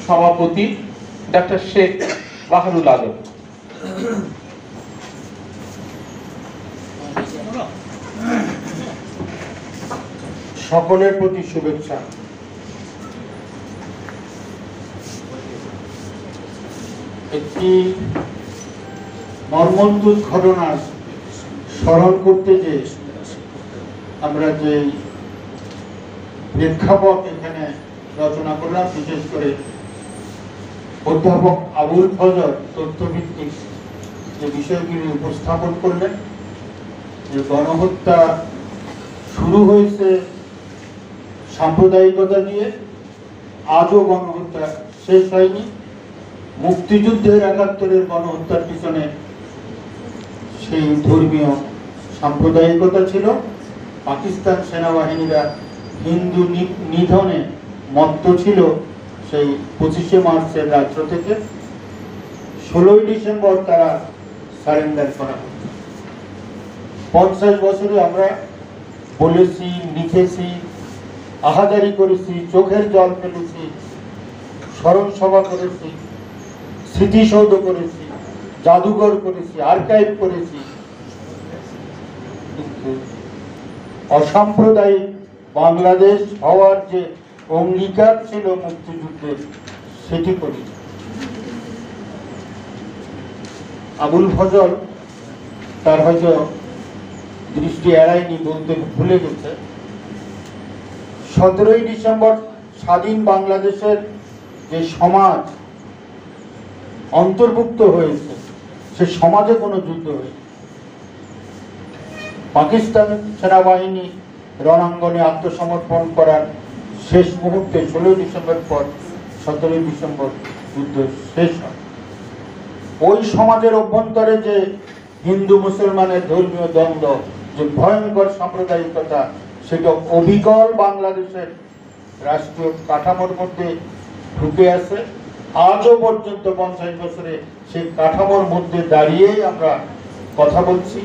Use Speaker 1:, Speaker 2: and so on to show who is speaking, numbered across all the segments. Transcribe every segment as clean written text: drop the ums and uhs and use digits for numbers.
Speaker 1: সভাপতি ডক্টর শেখ বাহারুল আলম।
Speaker 2: সকলের প্রতি শুভেচ্ছা। একটি মর্মন্তুদ ঘটনার স্মরণ করতে যে আমরা যে প্রেক্ষাপট এখানে রচনা করলাম, বিশেষ করে অধ্যাপক আবুল ফজর তথ্যভিত্তিক যে বিষয়গুলি উপস্থাপন করলেন, যে গণহত্যা শুরু হয়েছে সাম্প্রদায়িকতা দিয়ে, আজও গণহত্যা শেষ হয়নি। মুক্তিযুদ্ধের ৭১-এর গণহত্যার পিছনে সেই ধর্মীয় সাম্প্রদায়িকতা ছিল। পাকিস্তান সেনাবাহিনীরা হিন্দু নিধনে মত্ত ছিল সেই ২৫শে মার্চের রাত্র থেকে ১৬ই ডিসেম্বর তারা সারেন্ডার করা হয়। ৫০ বছরে আমরা বলেছি, লিখেছি, আহাজারি করেছি, চোখের জল ফেলেছি, স্মরণ সভা করেছি, স্মৃতিসৌধ করেছি, জাদুঘর করেছি, আর্কাইভ করেছি, কিন্তু অসাম্প্রদায়িক বাংলাদেশ হওয়ার যে অঙ্গীকার ছিল মুক্তিযুদ্ধের, সেটি করি। আবুল ফজল তার হয়তো দৃষ্টি এড়ায়নি, বলতে ভুলে গেছে, ১৭ই ডিসেম্বর স্বাধীন বাংলাদেশের যে সমাজ অন্তর্ভুক্ত হয়েছে, সে সমাজে কোনো যুদ্ধ হয়েছে। পাকিস্তান সেনাবাহিনী রণাঙ্গনে আত্মসমর্পণ করার শেষ মুহূর্তে ১৬ই ডিসেম্বর পর ১৭ই ডিসেম্বর যুদ্ধ শেষ হয়। ওই সমাজের অভ্যন্তরে যে হিন্দু মুসলমানের ধর্মীয় দ্বন্দ্ব, যে ভয়ঙ্কর সাম্প্রদায়িকতা, সেটা অবিকল বাংলাদেশের রাষ্ট্রীয় কাঠামোর মধ্যে ঢুকে আছে। আজও পর্যন্ত ৫০ বছরে সেই কাঠামোর মধ্যে দাঁড়িয়েই আমরা কথা বলছি,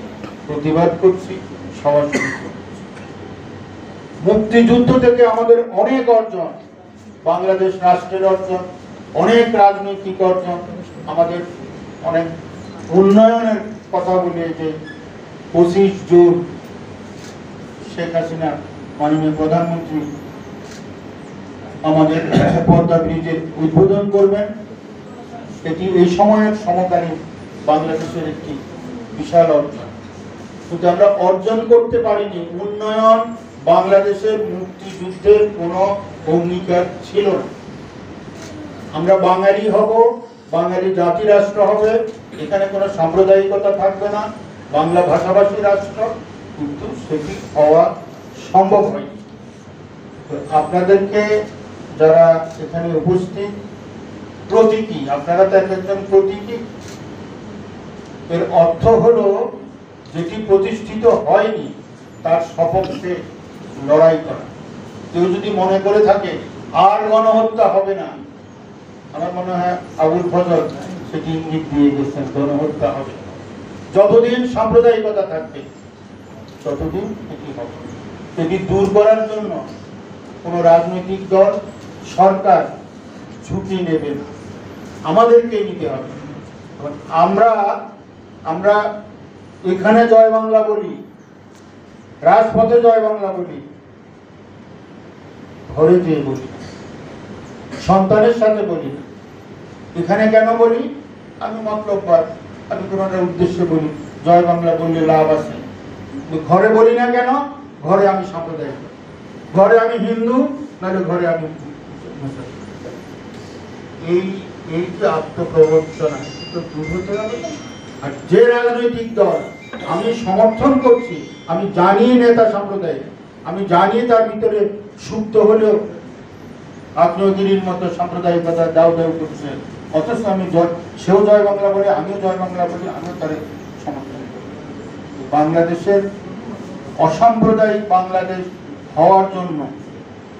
Speaker 2: প্রতিবাদ করছি, সমালোচনা করছি। মুক্তিযুদ্ধ থেকে আমাদের অনেক অর্জন, বাংলাদেশ রাষ্ট্রের অর্জন, অনেক রাজনৈতিক অর্জন, আমাদের অনেক উন্নয়নের কথা বলে যে ২৫ জুন শেখ হাসিনা মাননীয় প্রধানমন্ত্রী আমাদের পদ্মা ব্রিজের উদ্বোধন করবেন, এটি এই সময়ের সমকালীন বাংলাদেশের একটি বিশাল অর্জন। কিন্তু আমরা অর্জন করতে পারিনি উন্নয়ন। বাংলাদেশের মুক্তিযুদ্ধের কোনো অঙ্গীকার ছিল না। আমরা বাঙালি হব, বাঙালি জাতি রাষ্ট্র হবে, এখানে কোনো সাম্প্রদায়িকতা থাকবে না, বাংলা ভাষাভাষী রাষ্ট্র, কিন্তু সেটি হওয়া সম্ভব হয়নি। আপনাদেরকে যারা এখানে উপস্থিত, প্রতীকী, আপনারা তো একজন প্রতীকী। এর অর্থ হলো যেটি প্রতিষ্ঠিত হয়নি তার সপক্ষে লড়াই করা। কেউ যদি মনে করে থাকে আর গণহত্যা হবে না, আমার মনে হয় আবুল ফজল সেটি ইঙ্গিত দিয়ে গেছেন, গণহত্যা হবে। যতদিন সাম্প্রদায়িকতা থাকবে ততদিন এটি হবে। এটি দূর করার জন্য কোনো রাজনৈতিক দল, সরকার ঝুঁকি নেবে না, আমাদেরকেই নিতে হবে। আমরা এখানে জয় বাংলা বলি, রাজপথে জয় বাংলা বলি, ঘরে যেয়ে বলি, সন্তানের সাথে বলি। এখানে কেন বলি? আমি মতলববাদ, আমি তোমাদের উদ্দেশ্যে বলি, জয় বাংলা বললে লাভ আছে। ঘরে বলি না কেন? ঘরে আমি সাম্প্রদায়িক, ঘরে আমি হিন্দু, নাহলে ঘরে আমি এই যে আত্মপ্রবঞ্চনা, তো দূর হতে হবে। আর যে রাজনৈতিক দল আমি সমর্থন করছি, আমি জানি নেতা সাম্প্রদায়িক, আমি জানি তার ভিতরে সুপ্ত হলেও আগ্নেয়গিরির মতো সাম্প্রদায়িকতা দাউ দাউ করছে, অথচ আমি সেও জয় বাংলা বলে, আমিও জয় বাংলা বলি, আমিও তার সমর্থন করি। বাংলাদেশের অসাম্প্রদায়িক বাংলাদেশ হওয়ার জন্য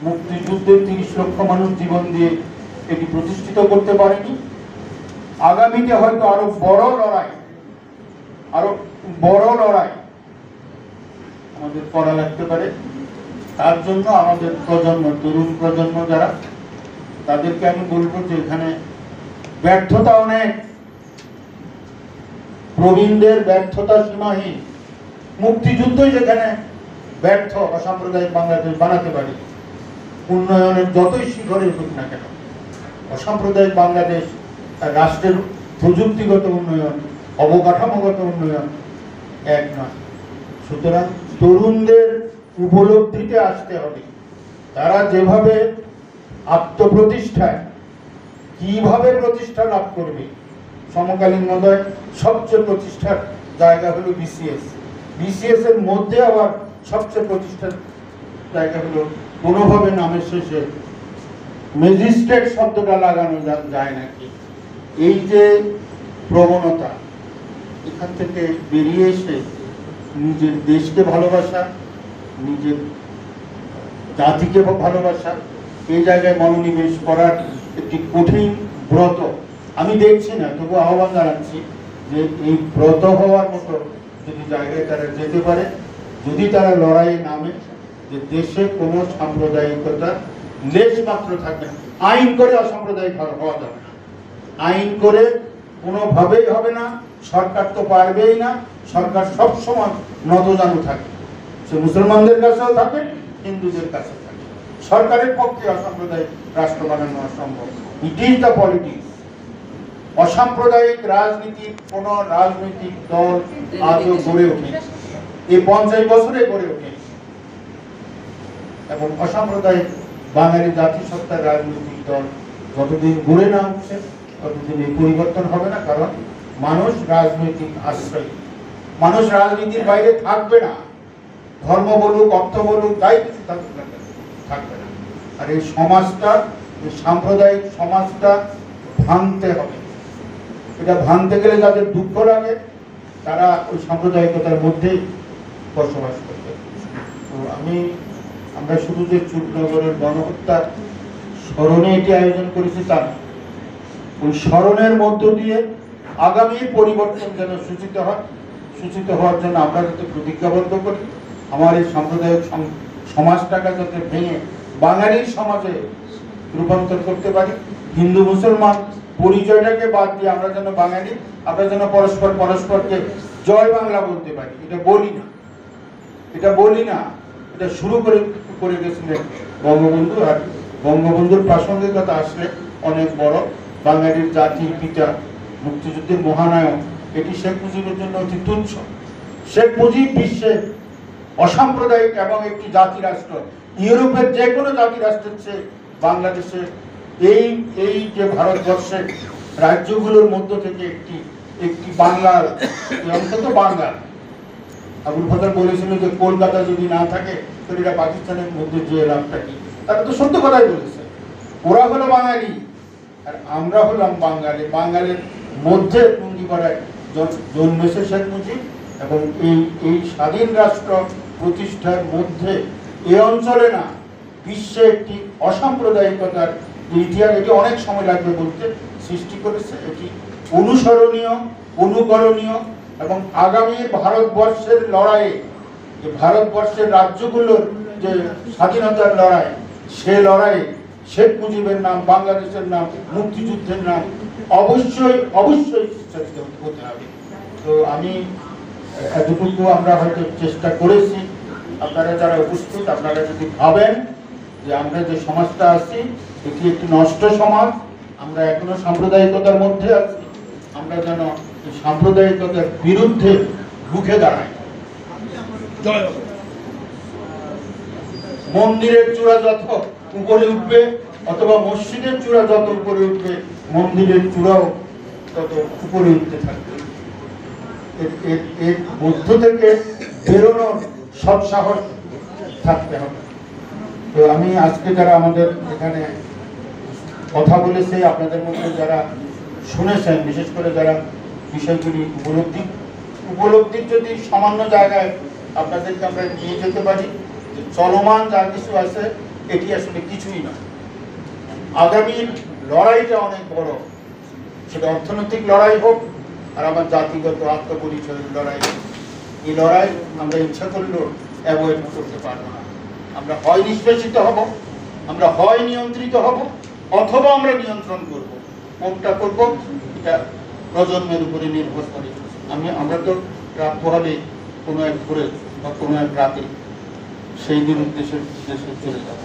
Speaker 2: মুক্তিযুদ্ধে ৩০ লক্ষ মানুষ জীবন দিয়ে এটি প্রতিষ্ঠিত করতে পারেনি। আগামীতে হয়তো আরো বড় লড়াই আমাদের করা লাগতে পারে। তার জন্য আমাদের প্রজন্ম, তরুণ প্রজন্ম যারা, তাদেরকে আমি বলবো যে এখানে ব্যর্থতা অনেক, প্রবীণদের ব্যর্থতা সীমাহীন। মুক্তিযুদ্ধই যেখানে ব্যর্থ অসাম্প্রদায়িক বাংলাদেশ বানাতে পারি, উন্নয়নের যতই শিখরে উঠুক না কেন, অসাম্প্রদায়িক বাংলাদেশ রাষ্ট্রের প্রযুক্তিগত উন্নয়ন, অবকাঠামোগত উন্নয়ন এক নয়। সুতরাং তরুণদের উপলব্ধিতে আসতে হবে, তারা যেভাবে আত্মপ্রতিষ্ঠায় কিভাবে প্রতিষ্ঠা লাভ করবে। সমকালীন মহোদয় সবচেয়ে প্রতিষ্ঠার জায়গা হলো বিসিএস, বিসিএস এর মধ্যে আবার সবচেয়ে প্রতিষ্ঠার জায়গা হলো কোনোভাবে নামের শেষে ম্যাজিস্ট্রেট শব্দটা লাগানো যায় নাকি। এই যে প্রবণতা, এখান থেকে বেরিয়ে এসে নিজের দেশকে ভালোবাসা, নিজের জাতিকে ভালোবাসা, এই জায়গায় মনোনিবেশ করার একটি কঠিন ব্রত আমি দেখছি না, তবু আহ্বান জানাচ্ছি যে এই ব্রত হওয়ার মতো যদি জায়গায় তারা যেতে পারে, যদি তারা লড়াইয়ে নামে, যে দেশে কোনো সাম্প্রদায়িকতা লেশ মাত্র থাকবে না। আইন করে অসাম্প্রদায়িক হওয়া যাবে না, আইন করে কোনোভাবেই হবে না, সরকার তো পারবেই না। সরকার সবসময় নতজানু থাকে, সে মুসলমানদের কাছেও থাকে, হিন্দুদের কাছে থাকে। সরকারের পক্ষে অসাম্প্রদায়িক রাষ্ট্র বানানো অসম্ভব। It is the politics. অসাম্প্রদায়িক রাজনীতির কোন রাজনৈতিক দল আজও গড়ে ওঠে, এই 50 বছরে গড়ে ওঠে। এবং অসাম্প্রদায়িক বাঙালি জাতিসত্তার রাজনৈতিক দল যতদিন গড়ে না উঠছে ততদিন এই পরিবর্তন হবে না। কারণ মানুষ রাজনৈতিক আশ্রয়, মানুষ রাজনীতির বাইরে থাকবে না। ধর্ম বলুক, অর্থ বলুক, যাই কিছু থাকবে না। আর এই সমাজটা, এই সাম্প্রদায়িক সমাজটা ভাঙতে হবে। এটা ভাঙতে গেলে যাদের দুঃখ লাগে তারা ওই সাম্প্রদায়িকতার মধ্যেই বসবাস করবে। তো আমরা শুধু যে চুপনগরের গণহত্যার স্মরণে এটি আয়োজন করেছি তা না, ওই স্মরণের মধ্য দিয়ে আগামী পরিবর্তন যেন সূচিত হয়, সূচিত হওয়ার জন্য আমরা যাতে প্রতিজ্ঞাবদ্ধ করি, আমার এই সাম্প্রদায়িক সমাজটাকে যাতে ভেঙে বাঙালির সমাজে রূপান্তর করতে পারি। হিন্দু মুসলমান পরিচয়টাকে বাদ দিয়ে আমরা যেন বাঙালি, আমরা যেন পরস্পরকে জয় বাংলা বলতে পারি। এটা বলি না, এটা শুরু করে গেছিলেন বঙ্গবন্ধু। আর বঙ্গবন্ধুর প্রাসঙ্গিকতা আসলে অনেক বড়। বাঙালির জাতির পিতা, মুক্তিযুদ্ধের মহানায়ক, এটি শেখ মুজিবের জন্য অতি তুচ্ছ। শেখ মুজিব বিশ্বের অসাম্প্রদায়িক এবং একটি জাতি রাষ্ট্র, ইউরোপের যে কোনো জাতি রাষ্ট্রের চেয়ে বাংলাদেশের এই যে ভারতবর্ষের রাজ্যগুলোর মধ্য থেকে একটি বাংলার, অন্তত বাংলার। আবুল ফজল বলেছিল যে কলকাতা যদি না থাকে তাহলে এটা পাকিস্তানের মধ্যে যে লাভটা কি। তারা তো সত্য কথাই বলেছে। ওরা হলো বাঙালি আর আমরা হলাম বাঙালি। বাঙালির মধ্যে টুঙ্গিপাড়ায় জন্মেছে শেখ মুজিব এবং এই স্বাধীন রাষ্ট্র প্রতিষ্ঠার মধ্যে এ অঞ্চলে না, বিশ্বে একটি অসাম্প্রদায়িকতার ইতিহাস, এটি অনেক সময় লাগবে বলতে, সৃষ্টি করেছে। এটি অনুসরণীয়, অনুকরণীয় এবং আগামী ভারতবর্ষের লড়াইয়ে, যে ভারতবর্ষের রাজ্যগুলোর যে স্বাধীনতার লড়াই, সে লড়াইয়ে শেখ মুজিবের নাম, বাংলাদেশের নাম, মুক্তিযুদ্ধের নাম অবশ্যই উচ্চারিত হতে হবে। তো আমি এতটুকু আমরা হয়তো চেষ্টা করেছি। আপনারা যারা উপস্থিত, আপনারা যদি ভাবেন যে আমরা যে সমাজটা আছি এটি একটি নষ্ট সমাজ, আমরা এখনো সাম্প্রদায়িকতার মধ্যে আছি, আমরা যেন এই সাম্প্রদায়িকতার বিরুদ্ধে রুখে দাঁড়াই। মন্দিরের চূড়া যত উপরে উঠবে, অথবা মসজিদের চূড়া যত উপরে উঠবে, মন্দিরের চূড়াও তত উপরে উঠতে থাকবে। এর মধ্য থেকে বেরোনোর সৎ সাহস থাকতে হবে। তো আমি আজকে যারা আমাদের এখানে কথা বলেছে, আপনাদের মধ্যে যারা শুনেছেন, বিশেষ করে যারা বিষয়গুলি উপলব্ধির যদি সামান্য জায়গায় আপনাদেরকে আমরা নিয়ে যেতে পারি, যে চলমান যা কিছু আছে এটি আসলে কিছুই না। আগামীর লড়াইটা অনেক বড়, সেটা অর্থনৈতিক লড়াই হোক আর আমার জাতিগত আত্মপরিচয়ের লড়াই। এই লড়াই আমরা ইচ্ছা করলেও অ্যাভয়েড করতে পারবো না। আমরা হয় নিষ্পেষিত হব, আমরা হয় নিয়ন্ত্রিত হব, অথবা আমরা নিয়ন্ত্রণ করব। কোনটা করব এটা প্রজন্মের উপরে নির্ভর করে। আমরা তো রাত পোহালে কোনো এক ভোরে বা কোনো এক রাতে সেই দিন দেশে চলে যাব।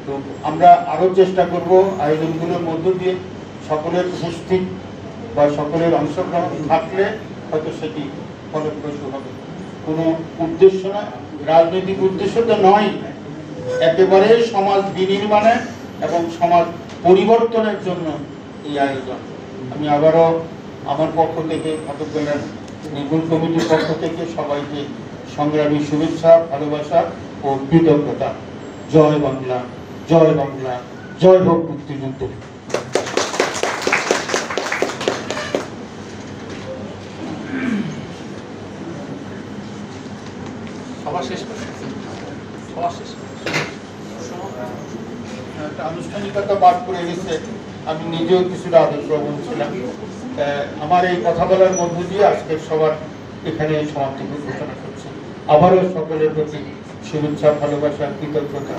Speaker 2: তো আমরা আরো চেষ্টা করব আয়োজনগুলোর মধ্য দিয়ে সকলের উপস্থিত বা সকলের অংশগ্রহণ থাকলে হয়তো সেটি ফলপ্রসূ হবে। কোনো উদ্দেশ্য না, রাজনৈতিক উদ্দেশ্য তো নয়, একেবারে সমাজ বিনির্মাণে এবং সমাজ পরিবর্তনের জন্য এই আয়োজন। আমি আবারও আমার পক্ষ থেকে ঘটক জেলার নির্বাচন কমিটির পক্ষ থেকে সবাইকে সংগ্রামী শুভেচ্ছা, ভালোবাসা ও কৃতজ্ঞতা। জয় বাংলা, জয় বাংলা, জয় হোক মুক্তিযুদ্ধ। একটা আনুষ্ঠানিকতা বাদ করে গেছে, আমি নিজেও কিছুটা আদর্শ বলছিলাম। আমার এই কথা বলার মধ্য দিয়ে আজকের সবার এখানে সমাপ্তি ঘোষণা করছি। আবারও সকলের প্রতি শুভেচ্ছা, ভালোবাসা, কৃতজ্ঞতা।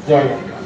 Speaker 2: জয় বাংলা।